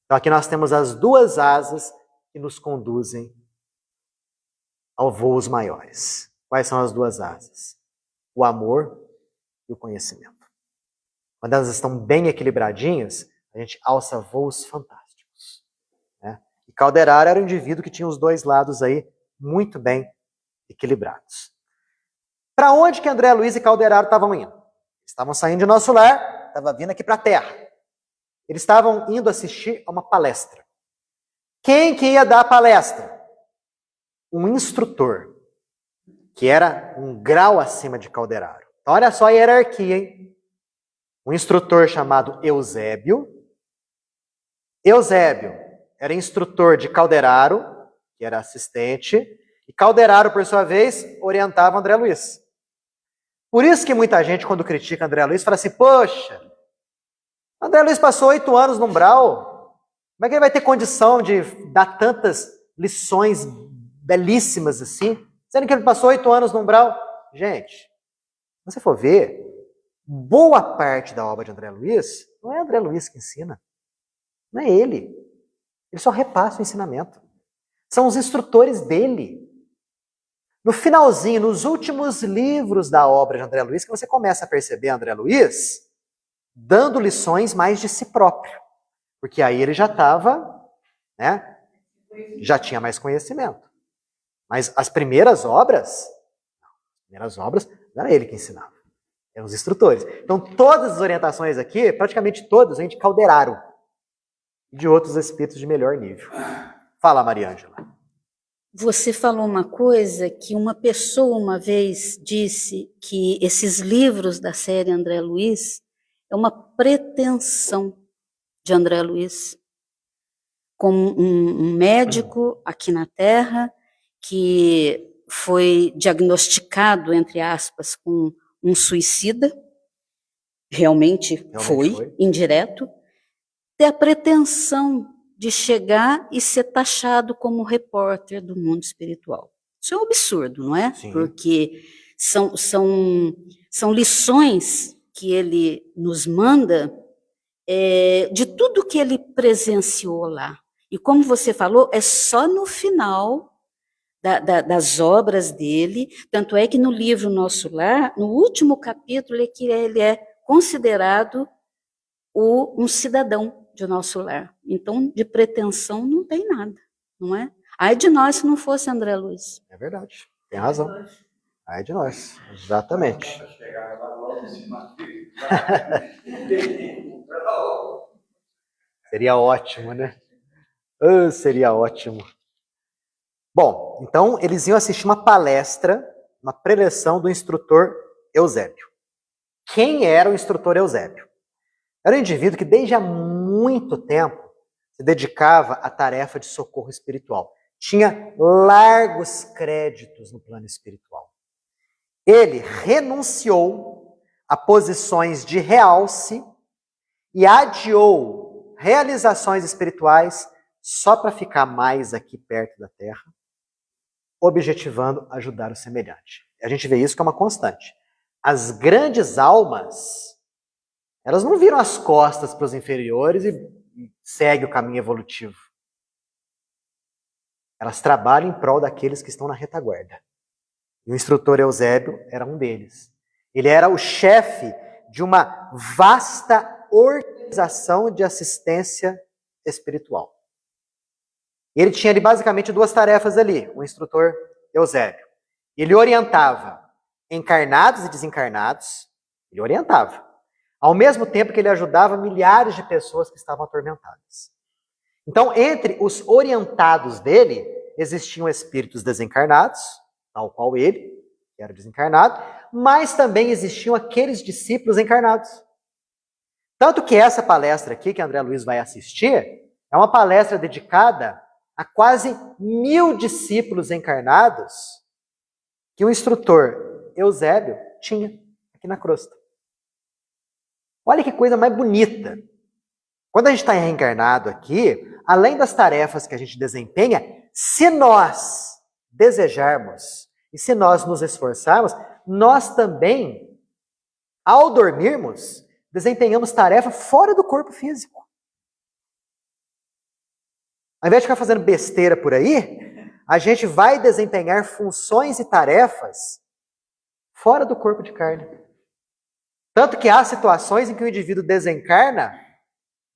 Speaker 1: Então aqui nós temos as duas asas que nos conduzem ao voos maiores. Quais são as duas asas? O amor e o conhecimento. Quando elas estão bem equilibradinhas, a gente alça voos fantásticos. Né? E Calderaro era um indivíduo que tinha os dois lados aí muito bem equilibrados. Para onde que André Luiz e Calderaro estavam indo? Estavam saindo de Nosso Lar, estavam vindo aqui para a Terra. Eles estavam indo assistir a uma palestra. Quem que ia dar a palestra? Um instrutor, que era um grau acima de Calderaro. Então, olha só a hierarquia, hein? Um instrutor chamado Eusébio. Eusébio era instrutor de Calderaro, que era assistente, e Calderaro, por sua vez, orientava André Luiz. Por isso que muita gente, quando critica André Luiz, fala assim, poxa, André Luiz passou 8 anos no umbral, como é que ele vai ter condição de dar tantas lições belíssimas assim, sendo que ele passou 8 anos no umbral? Gente, se você for ver, boa parte da obra de André Luiz, não é André Luiz que ensina, não é ele. Ele só repassa o ensinamento. São os instrutores dele. No finalzinho, nos últimos livros da obra de André Luiz, que você começa a perceber André Luiz dando lições mais de si próprio. Porque aí ele já estava, né, já tinha mais conhecimento. Mas as primeiras obras não era ele que ensinava. Eram os instrutores. Então todas as orientações aqui, praticamente todas, vêm de Calderaro. E de outros espíritos de melhor nível. Fala, Maria Ângela.
Speaker 5: Você falou uma coisa que uma pessoa uma vez disse que esses livros da série André Luiz é uma pretensão de André Luiz, como um médico aqui na Terra que foi diagnosticado, entre aspas, com um suicida, realmente foi, indireto, ter a pretensão de chegar e ser taxado como repórter do mundo espiritual. Isso é um absurdo, não é? Sim. Porque são lições que ele nos manda de tudo que ele presenciou lá. E como você falou, é só no final das obras dele, tanto é que no livro Nosso Lar, no último capítulo, é que ele é considerado um cidadão de Nosso Lar. Então, de pretensão não tem nada, não é? Ai de nós se não fosse André Luiz.
Speaker 1: É verdade, tem razão. Ai de nós, exatamente. Seria ótimo, né? Seria ótimo. Bom, então eles iam assistir uma palestra, uma preleção do instrutor Eusébio. Quem era o instrutor Eusébio? Era um indivíduo que desde há muito tempo se dedicava à tarefa de socorro espiritual. Tinha largos créditos no plano espiritual. Ele renunciou a posições de realce e adiou realizações espirituais só para ficar mais aqui perto da Terra, objetivando ajudar o semelhante. A gente vê isso como uma constante. As grandes almas, elas não viram as costas para os inferiores e seguem o caminho evolutivo. Elas trabalham em prol daqueles que estão na retaguarda. E o instrutor Eusébio era um deles. Ele era o chefe de uma vasta organização de assistência espiritual. E ele tinha ali basicamente 2 tarefas ali, o instrutor Eusébio. Ele orientava encarnados e desencarnados, ele orientava. Ao mesmo tempo que ele ajudava milhares de pessoas que estavam atormentadas. Então, entre os orientados dele, existiam espíritos desencarnados, tal qual ele, que era desencarnado, mas também existiam aqueles discípulos encarnados. Tanto que essa palestra aqui, que André Luiz vai assistir, é uma palestra dedicada a quase 1000 discípulos encarnados que o instrutor Eusébio tinha aqui na crosta. Olha que coisa mais bonita. Quando a gente está reencarnado aqui, além das tarefas que a gente desempenha, se nós desejarmos e se nós nos esforçarmos, nós também, ao dormirmos, desempenhamos tarefa fora do corpo físico. Ao invés de ficar fazendo besteira por aí, a gente vai desempenhar funções e tarefas fora do corpo de carne. Tanto que há situações em que o indivíduo desencarna,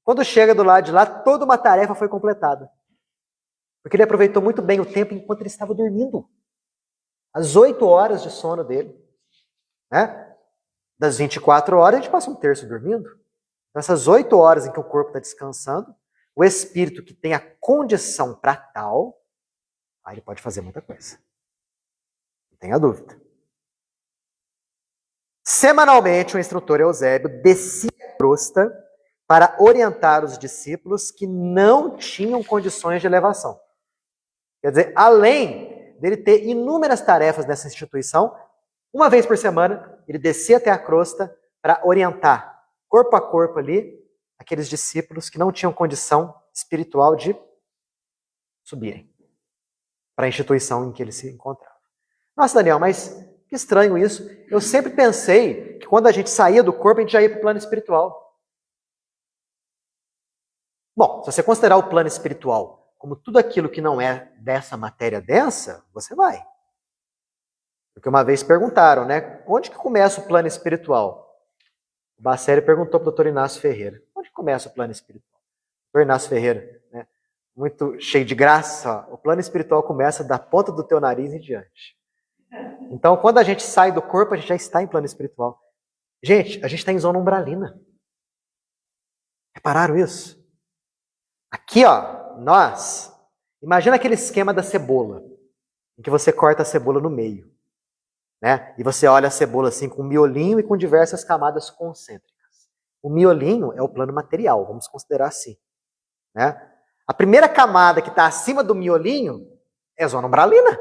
Speaker 1: quando chega do lado de lá, toda uma tarefa foi completada. Porque ele aproveitou muito bem o tempo enquanto ele estava dormindo. As 8 horas de sono dele. né? Das 24 horas, a gente passa um terço dormindo. Então, essas 8 horas em que o corpo está descansando, o espírito que tem a condição para tal, aí ele pode fazer muita coisa. Não tenha dúvida. Semanalmente, o instrutor Eusébio descia a crosta para orientar os discípulos que não tinham condições de elevação. Quer dizer, além dele ter inúmeras tarefas nessa instituição, uma vez por semana, ele descia até a crosta para orientar, corpo a corpo ali, aqueles discípulos que não tinham condição espiritual de subirem para a instituição em que ele se encontrava. Nossa, Daniel, mas que estranho isso. Eu sempre pensei que quando a gente saía do corpo, a gente já ia para o plano espiritual. Bom, se você considerar o plano espiritual como tudo aquilo que não é dessa matéria densa, você vai. Porque uma vez perguntaram, né? Onde que começa o plano espiritual? O Baceri perguntou para o Dr. Inácio Ferreira. Onde começa o plano espiritual? Dr. Inácio Ferreira, né? Muito cheio de graça. Ó, o plano espiritual começa da ponta do teu nariz em diante. Então, quando a gente sai do corpo, a gente já está em plano espiritual. Gente, a gente está em zona umbralina. Repararam isso? Aqui, ó, nós... Imagina aquele esquema da cebola, em que você corta a cebola no meio, né? E você olha a cebola assim com miolinho e com diversas camadas concêntricas. O miolinho é o plano material, vamos considerar assim, né? A primeira camada que está acima do miolinho é a zona umbralina.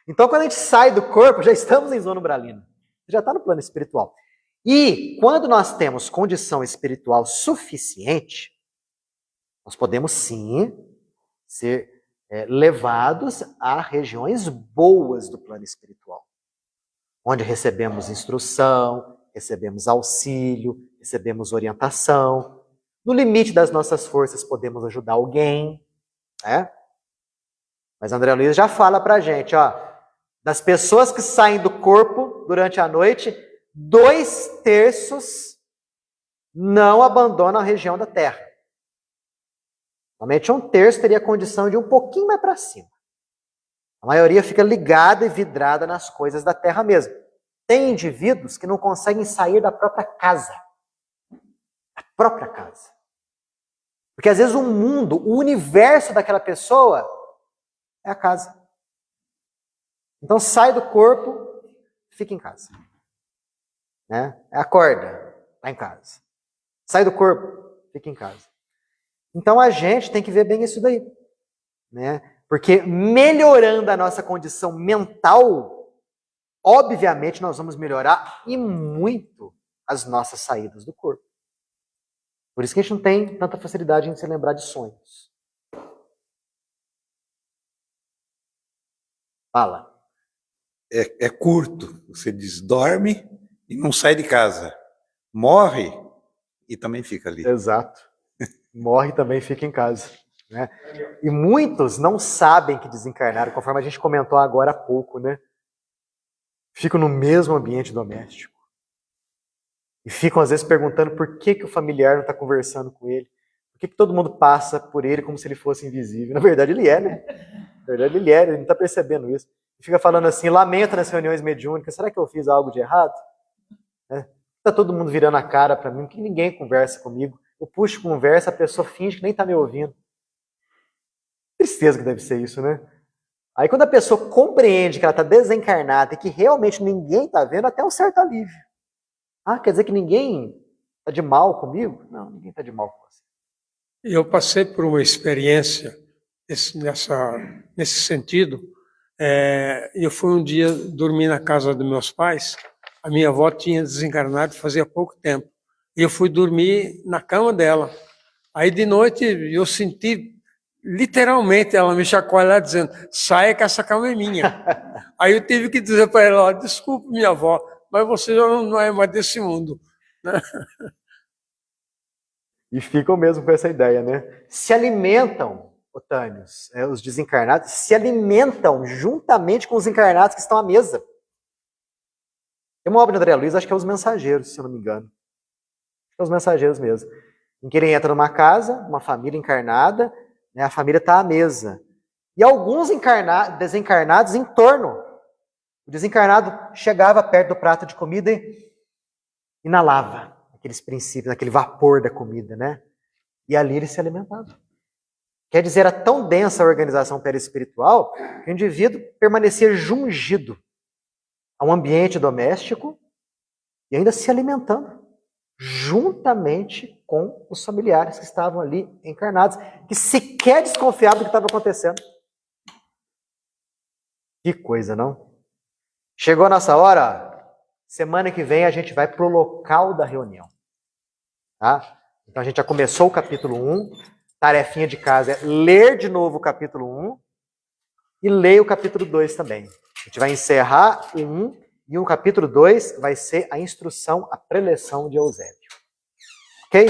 Speaker 1: Então, quando a gente sai do corpo, já estamos em zona umbralina. Já está no plano espiritual. E quando nós temos condição espiritual suficiente, nós podemos sim ser levados a regiões boas do plano espiritual, onde recebemos instrução, recebemos auxílio, recebemos orientação. No limite das nossas forças, podemos ajudar alguém, né? Mas André Luiz já fala pra gente, ó, das pessoas que saem do corpo durante a noite, 2/3 não abandonam a região da Terra. Somente 1/3 teria condição de ir um pouquinho mais para cima. A maioria fica ligada e vidrada nas coisas da Terra mesmo. Tem indivíduos que não conseguem sair da própria casa. Da própria casa. Porque às vezes o mundo, o universo daquela pessoa é a casa. Então sai do corpo, fica em casa. Né? Acorda, está em casa. Sai do corpo, fica em casa. Então a gente tem que ver bem isso daí. Né? Porque melhorando a nossa condição mental, obviamente nós vamos melhorar e muito as nossas saídas do corpo. Por isso que a gente não tem tanta facilidade em se lembrar de sonhos. Fala.
Speaker 6: É curto. Você diz, dorme e não sai de casa. Morre e também fica ali.
Speaker 1: Exato. Morre e também fica em casa. Né? E muitos não sabem que desencarnaram, conforme a gente comentou agora há pouco, né? Ficam no mesmo ambiente doméstico. E ficam, às vezes, perguntando por que o familiar não está conversando com ele. Por que todo mundo passa por ele como se ele fosse invisível. Na verdade, ele é, né? Na verdade, ele é, ele não está percebendo isso. E fica falando assim, lamenta nas reuniões mediúnicas, será que eu fiz algo de errado? Está todo mundo virando a cara para mim, que ninguém conversa comigo. Eu puxo conversa, a pessoa finge que nem está me ouvindo. Tristeza que deve ser isso, né? Aí quando a pessoa compreende que ela está desencarnada e que realmente ninguém está vendo, até um certo alívio. Ah, quer dizer que ninguém está de mal comigo? Não, ninguém está de mal com você.
Speaker 4: Eu passei por uma experiência nesse sentido. Eu fui um dia dormir na casa dos meus pais. A minha avó tinha desencarnado fazia pouco tempo. E eu fui dormir na cama dela. Aí de noite eu senti, literalmente, ela me chacoalhar dizendo, saia que essa cama é minha. Aí eu tive que dizer para ela, desculpe minha avó, mas você já não é mais desse mundo.
Speaker 1: E ficam mesmo com essa ideia, né? Se alimentam, otânios, os desencarnados, se alimentam juntamente com os encarnados que estão à mesa. Tem uma obra do André Luiz, acho que é Os Mensageiros, se eu não me engano. É Os Mensageiros mesmo. Em que ele entra numa casa, uma família encarnada, né, a família está à mesa. E alguns desencarnados em torno O desencarnado chegava perto do prato de comida e inalava aqueles princípios, aquele vapor da comida, né? E ali ele se alimentava. Quer dizer, era tão densa a organização perispiritual que o indivíduo permanecia jungido a um ambiente doméstico e ainda se alimentando, juntamente com os familiares que estavam ali encarnados, que sequer desconfiavam do que estava acontecendo. Que coisa, não? Chegou a nossa hora, semana que vem a gente vai para o local da reunião. Tá? Então a gente já começou o capítulo 1, tarefinha de casa é ler de novo o capítulo 1 e ler o capítulo 2 também. A gente vai encerrar o 1 e o capítulo 2 vai ser a instrução, a preleção de Eusébio. Ok?